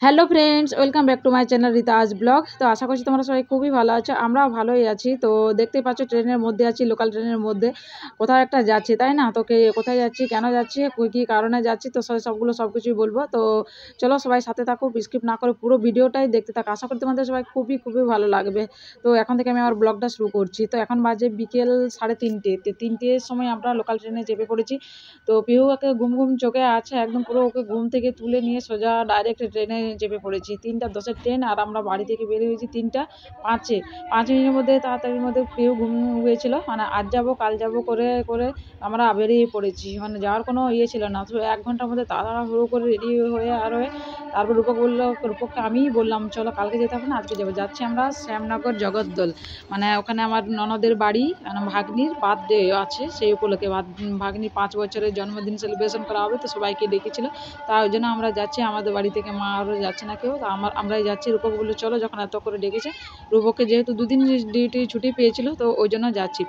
Hello friends, welcome back to my channel Ritaj blog. তো আশা করছি তোমরা সবাই খুবই ভালো আছো, আমরাও ভালোই আছি। তো দেখতে পাচ্ছ ট্রেনের মধ্যে আছি, লোকাল ট্রেনের মধ্যে কোথাও একটা যাচ্ছি, তাই না? তো কোথায় যাচ্ছি, কেন যাচ্ছি, কী কারণে যাচ্ছি, তো সব কিছুই বলবো। তো চলো সবাই সাথে থাকো, স্কিপ না করে পুরো ভিডিওটাই দেখতে থাকো। আশা করি তোমাদের সবাই খুবই খুবই ভালো লাগবে। তো এখন থেকে আমি আমার ব্লগটা শুরু করছি। তো এখন বাজে বিকেল 3:30। 3টের সময় আমরা লোকাল ট্রেনে চেপে পড়েছি। তো পিহুকে ঘুম ঘুম চোখে আছে একদম, পুরো ওকে ঘুম থেকে তুলে নিয়ে সোজা ডাইরেক্ট ট্রেনে চেপে পড়েছি। 3টা 10-এর ট্রেন, আর আমরা বাড়ি থেকে বেরিয়ে হয়েছি 3টা 5-এ। 5 মিনিটের মধ্যে তাড়াতাড়ির মধ্যে পিহু ঘুম হয়েছিল, মানে আজ যাবো কাল যাবো করে করে আমরা বেরিয়ে পড়েছি। মানে যাওয়ার কোনো ইয়ে ছিল না, তো 1 ঘন্টার মধ্যে তাড়াহুড়ো করে রেডি হয়ে তারপর রূপককে আমিই বললাম চলো কালকে যেতে হবে না, আজকে যাবো। যাচ্ছি আমরা শ্যামনগর জগদ্দল, মানে ওখানে আমার ননদের বাড়ি, মানে ভাগ্নির বার্থডে আছে, সেই উপলক্ষে ভাগ্নির 5 বছরের জন্মদিন সেলিব্রেশন করা হবে, তো সবাইকে ডেকেছিল। তা ওই জন্য আমরা যাচ্ছি, আমাদের বাড়ি থেকে মা আরও যাচ্ছে না কেউ, তো আমরাই যাচ্ছি। রূপক বললো চলো, যখন এত করে ডেকেছে। রূপককে যেহেতু 2 দিন ডিউটি ছুটি পেয়েছিল, তো ওই জন্য যাচ্ছি।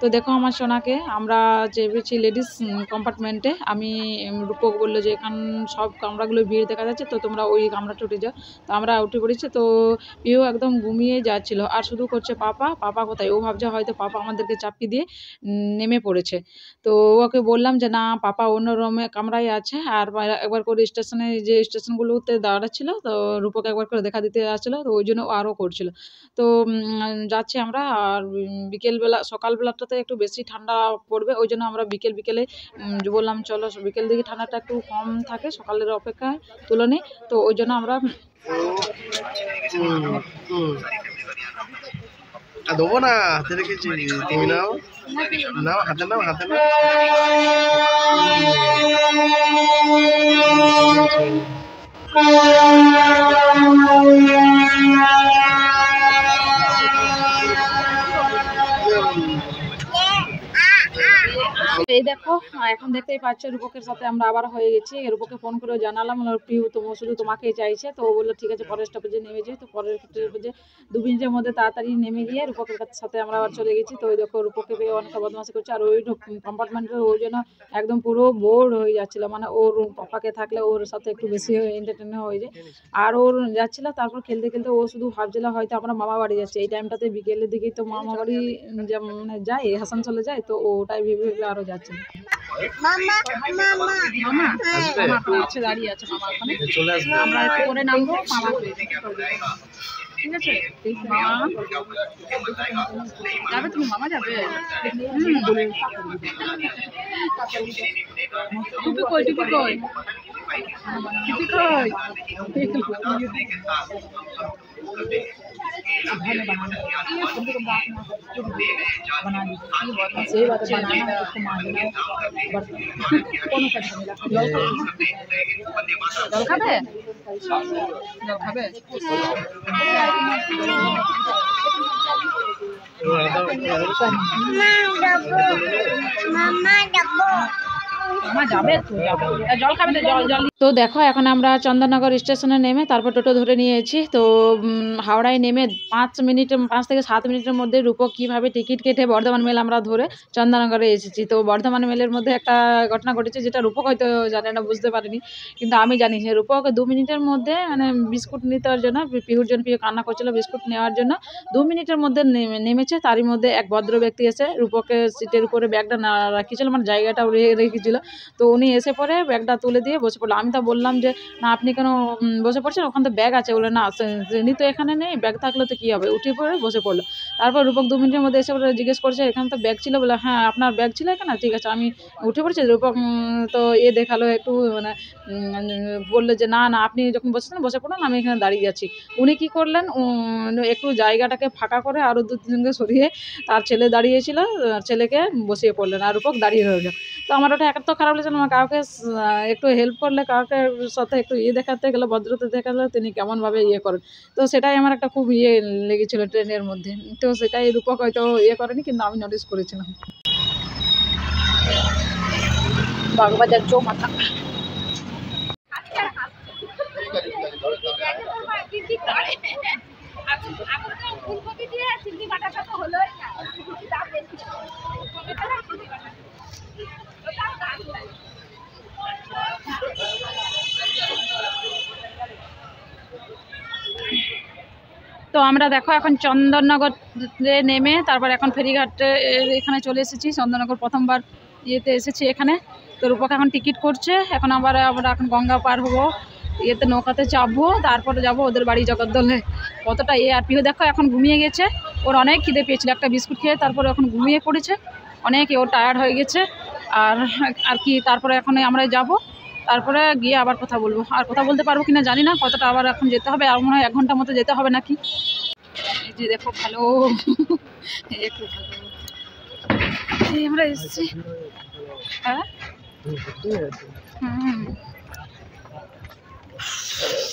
তো দেখো আমার সোনাকে আমরা চেপেছি লেডিস কম্পার্টমেন্টে। আমি রূপক বললো যে এখান সব কামরাগুলো ভিড় দেখা যাচ্ছে, তো তোমরা ওই কামরাটা উঠে যাও। তো আমরা উঠে পড়েছি। তো পিউ একদম ঘুমিয়ে যাচ্ছিল, আর শুধু করছে পাপা পাপা কোথায়। ও ভাবছে হয়তো পাপা আমাদেরকে চাপিয়ে দিয়ে নেমে পড়েছে। তো ওকে বললাম যে না, পাপা অন্য রুমে কামরায় আছে। আর একবার করে স্টেশনে, যে স্টেশনগুলোতে দাঁড়াচ্ছিল, তো রূপক একবার করে দেখা দিতে আসছিলো, তো ওই জন্য ও আরও করছিল। তো যাচ্ছি আমরা। আর বিকেলবেলা, সকালবেলাটাতে একটু বেশি ঠান্ডা পড়বে, ওই জন্য আমরা বিকেলে বললাম চলো বিকেল দিকে ঠান্ডাটা একটু কম থাকে সকালের অপেক্ষায় তুলনায়, তো ওই জন্য আমরা দেবো না, হাতে রেখেছি, তুমি নাও নাও, হাতে নাও, হাতে নাও। এই দেখো এখন দেখতেই পাচ্ছ রূপকের সাথে আমরা আবার হয়ে গেছি। রূপকে ফোন করে জানালাম পিউ শুধু তোমাকেই চাইছে, তো ও বললো ঠিক আছে পরের স্টপেজে নেমে যাই। তো পরের স্টপেজে 2 মিনিটের মধ্যে তাড়াতাড়ি নেমে গিয়ে রূপকের সাথে আমরা আবার চলে গেছি। তো ওই দেখো রূপকে পেয়ে অনেকটা বদমাশি করছে, আর ওই কম্পার্টমেন্টে ওই জন্য একদম পুরো বোর হয়ে যাচ্ছিল, মানে ওর পাপাকে থাকলে ওর সাথে একটু বেশি এন্টারটেন হয়ে যায়। আর ওর যাচ্ছিল, তারপর খেলতে খেলতে ও শুধু ভাবছিল হয়তো আমরা মামা বাড়ি যাচ্ছি। এই টাইমটাতে বিকেলের দিকেই তো মামা বাড়ি মানে যায়, আসানসোলে যায়, তো ওটাই ভেবে ভেবে আরো যাচ্ছে। মামা আছে, দাঁড়িয়ে আছে মামা ওখানে, আমরা একটু করে নামবো, মামা ঠিক আছে। মামা যাবে, তুমি মামা যাবে? টুপি কই, টুপি কই, টুপি কই? জল খাবে, জল খাবে। মামা যাবে, জল খাবে, জল জল। তো দেখো এখন আমরা চন্দননগর স্টেশনে নেমে তারপর টোটো ধরে নিয়েছি। তো হাওড়ায় নেমে 5 থেকে 7 মিনিটের মধ্যে রূপক কীভাবে টিকিট কেটে বর্ধমান মেল আমরা ধরে চন্দননগরে এসেছি। তো বর্ধমান মেলের মধ্যে একটা ঘটনা ঘটেছে, যেটা রূপক হয়তো জানে না, বুঝতে পারেনি, কিন্তু আমি জানি। যে রূপক 2 মিনিটের মধ্যে, মানে বিস্কুট নিতে জন্য, পিহুর জন্য, পিহু কান্না করছিল বিস্কুট নেওয়ার জন্য, 2 মিনিটের মধ্যে নেমেছে। তারই মধ্যে এক ভদ্র ব্যক্তি এসে রূপকের সিটের উপরে ব্যাগটা না রাখিয়েছিল, মানে জায়গাটাও রেখেছিল। তো উনি এসে পরে ব্যাগটা তুলে দিয়ে বসে পড়লো। আমি তো বললাম যে না, আপনি কেন বসে পড়ছেন, ওখানে তো ব্যাগ আছে। বলে না, শ্রেণী তো এখানে নেই, ব্যাগ থাকলে তো কী হবে। উঠে পড়ে বসে পড়লো। তারপর রূপক 2 মিনিটের মধ্যে এসে জিজ্ঞেস করছে এখানে তো ব্যাগ ছিল। বলে হ্যাঁ, আপনার ব্যাগ ছিল এখানে, ঠিক আছে আমি উঠে পড়েছি। রূপক তো দেখালো একটু, মানে বললো যে না না, আপনি যখন বসেছেন বসে পড়ুন, আমি এখানে দাঁড়িয়ে আছি। উনি কী করলেন, একটু জায়গাটাকে ফাঁকা করে আরও 2-3জনকে সরিয়ে তার ছেলে দাঁড়িয়েছিল, ছেলেকে বসিয়ে পড়লেন, আর রূপক দাঁড়িয়ে রইল। তো আমার ওটা এত খারাপ লেগেছিল, আমার কাউকে একটু হেল্প করলে, কাউকে সাথে একটু দেখাতে গেলে, ভদ্রতা দেখালে তিনি কেমনভাবে করেন। তো সেটাই আমার একটা খুব লেগেছিল ট্রেনের মধ্যে। তো সেটাই রূপক হয়তো করেনি, কিন্তু আমি নোটিস করেছিলাম। বাগবাজার চৌমাথা। তো আমরা দেখো এখন চন্দননগরে নেমে তারপর এখন ফেরিঘাটে এখানে চলে এসেছি। চন্দননগর প্রথমবার ইয়েতে এসেছি এখানে। তো রূপক এখন টিকিট করছে। এখন আমরা এখন গঙ্গা পার হবো, ইয়েতে নৌকাতে চাপবো, তারপরে যাব ওদের বাড়ি জগদ্দলে। কতটা আর পিহু দেখো এখন ঘুমিয়ে গেছে, ওর অনেক খিদে পেয়েছিল, একটা বিস্কুট খেয়ে তারপরে এখন ঘুমিয়ে পড়েছে অনেক, ও টায়ার্ড হয়ে গেছে। আর কি তারপরে এখন আমরা যাব, তারপরে গিয়ে আবার কথা বলবো। আর কথা বলতে পারবো কিনা জানি না, কতটা আবার এখন যেতে হবে, আর মনে হয় 1 ঘন্টার মতো যেতে হবে নাকি। এই যে দেখো ভালো একটু ভালো আমরা এসেছি। হ্যাঁ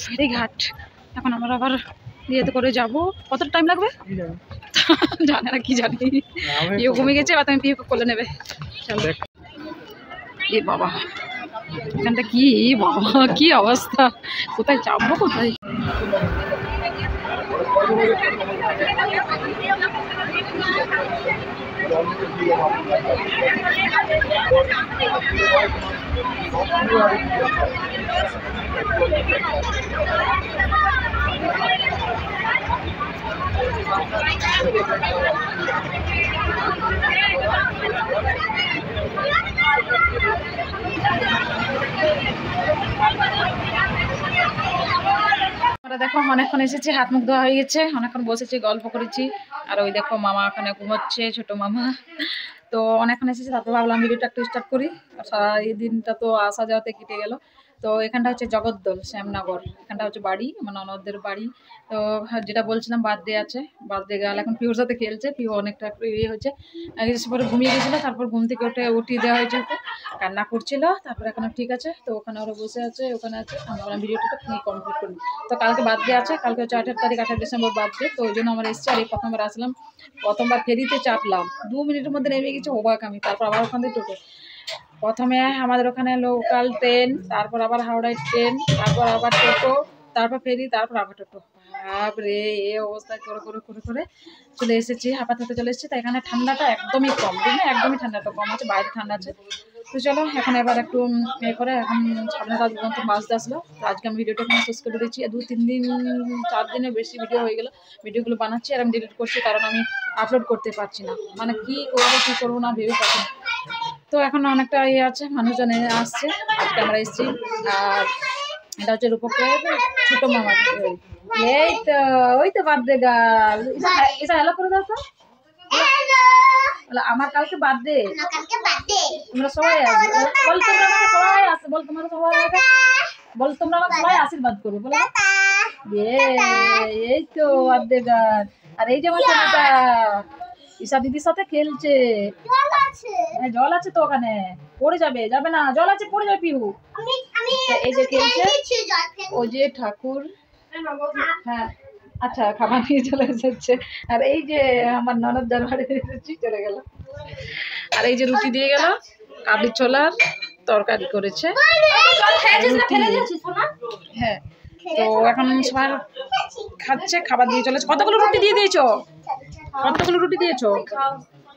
ফেরিঘাট। এখন আমরা আবার ইয়েতে করে যাব। কতটা টাইম লাগবে জানে না, কি জানি। পিউ ঘুমিয়ে গেছে, এবার তুমি পিউকে কোলে নেবে। চলো। এ বাবা, এখানটা কি বাবা, কি অবস্থা, কোথায় চাপবো কোথায়। দেখো অনেকক্ষণ এসেছি, হাত মুখ ধোয়া হয়ে গেছে, অনেকক্ষণ বসেছি, গল্প করেছি। আর ওই দেখো মামা ওখানে ঘুমোচ্ছে, ছোট মামা। তো অনেকক্ষণ এসেছি, তারপর ভাবলাম ভিডিওটা একটু স্টার্ট করি। সারা এই দিনটা তো আসা যাওয়াতে কেটে গেল। তো এখানটা হচ্ছে জগদ্দল, শ্যামনগর, এখানটা হচ্ছে বাড়ি, আমার ননদের বাড়ি। তো যেটা বলছিলাম বার্থডে আছে, বার্থডে গার্ল এখন পিওর সাথে খেলছে। পিও অনেকটা ইয়ে হয়েছে, পরে ঘুমিয়ে গেছিলো, তারপর ঘুম থেকে উঠিয়ে দেওয়া হয়েছে, ওকে কান্না করছিল। তারপর এখন ঠিক আছে, তো ওখানে ওরা বসে আছে, ওখানে আছে। আমরা ভিডিওটা কমপ্লিট করি। তো কালকে বার্থডে আছে, কালকে হচ্ছে 28 তারিখ, 28 ডিসেম্বর বার্থডে। তো ওই জন্য আমরা এসেছি। আর এই প্রথমবার আসলাম, প্রথমবার ফেরিতে চাপলাম, 2 মিনিটের মধ্যে নেমে গেছে অবাক আমি। তারপর আবার ওখান থেকে টোটো, প্রথমে আমাদের ওখানে লোকাল ট্রেন, তারপর আবার হাওড়ায় ট্রেন, তারপর আবার টোটো, তারপর ফেরি, তারপর আবার টোটো। বাপরে এই অবস্থায় করে করে করে করে চলে এসেছি, আপাতত চলে এসেছি। তাই এখানে ঠান্ডাটা একদমই কম, একদমই ঠান্ডাটা কম আছে, বাইরে ঠান্ডা আছে। তো চলো এখন এবার একটু এ করে এখন 7:30 মতো বাজতে আসলো। তো আজকে আমি ভিডিওটা এখানে শেষ করে দিচ্ছি। 2-3 দিন 4 দিনের বেশি ভিডিও হয়ে গেল, ভিডিওগুলো বানাচ্ছি আর আমি ডিলিট করছি, কারণ আমি আপলোড করতে পারছি না, মানে কি করবো না ভেবে পাচ্ছি না। তো এখন অনেকটা ইয়ে আছে, মানুষজন আসছে, আজকে আমরা এসেছি। আর এটা হচ্ছে রূপকের ছোট মামা। এই তো ওই তো বার্থডে গার্ল, এটা হ্যালো করে দাও তো। আমার কালকে বার্থডে, তোমরা সবাই আসবে, বল তোমরা আমাকে সবাই আসে, বল তোমরা সবাই আমাকে, বল তোমরা আমাকে সবাই আশীর্বাদ করো, বলো। এই তো বার্থডে গার্ল। আর এই যে আমার ছেলেটা ঈশা দিদির সাথে খেলছে। জল আছে তো ওখানে, পড়ে যাবে, যাবে না, জল আছে পড়ে যাবে পিহু। এই যে খেলছে, ও যে ঠাকুর। হ্যাঁ আচ্ছা, খাবার নিয়ে চলে এসেছে। আর এই যে আমার ননদ যার বাড়ি এসেছি, চলে গেল। আর এই যে রুটি দিয়ে গেল, কাবলি ছোলার তরকারি করেছে। হ্যাঁ, তো এখন সবাই খাচ্ছে, খাবার দিয়ে চলেছে। কতগুলো রুটি দিয়ে দিয়েছো? কতগুলো রুটি দিয়েছো?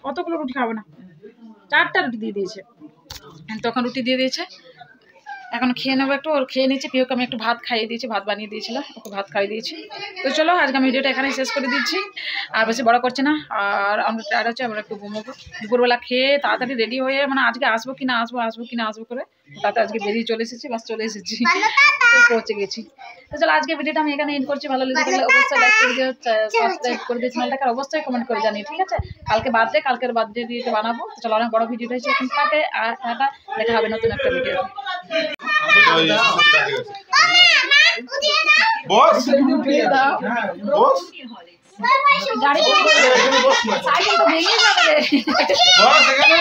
কতগুলো রুটি খাবে না? 4টা রুটি দিয়ে দিয়েছে। তখন রুটি দিয়ে দিয়েছে, এখন খেয়ে নেবো একটু। ওর খেয়ে নিচ্ছি, পিওকে আমি একটু ভাত খাইয়ে দিয়েছি, ভাত বানিয়ে দিয়েছিলাম, ওকে ভাত খাইয়ে দিয়েছি। তো চলো আজকে আমি ভিডিওটা এখানেই শেষ করে দিচ্ছি, আর বেশি বড় করছি না। আর আমরা টায়ার্ড হচ্ছে, আমরা একটু ঘুমোবো। দুপুরবেলা খেয়ে তাড়াতাড়ি রেডি হয়ে, মানে আজকে আসবো কিনা আসবো করে তাতে আজকে বেরিয়ে চলে এসেছি, বাস চলে এসেছি, পৌঁছে গেছি। তো চলো আজকে ভিডিওটা আমি এখানে এন্ড করছি। ভালো লেগে থাকলে অবশ্যই লাইক করে দিও, সাবস্ক্রাইব করে দিও চ্যানেলটাকে, অবশ্যই কমেন্ট করে জানিও, ঠিক আছে? কালকের বার্থডে ভিডিওটা বানাবো। তো চলো অনেক বড় ভিডিওটা হয়েছে এখন কাটে, আর দেখা হবে নতুন একটা ভিডিও। বস গাড়ি সাইকেল তো ভেঙে যাবে রে। বস এখানে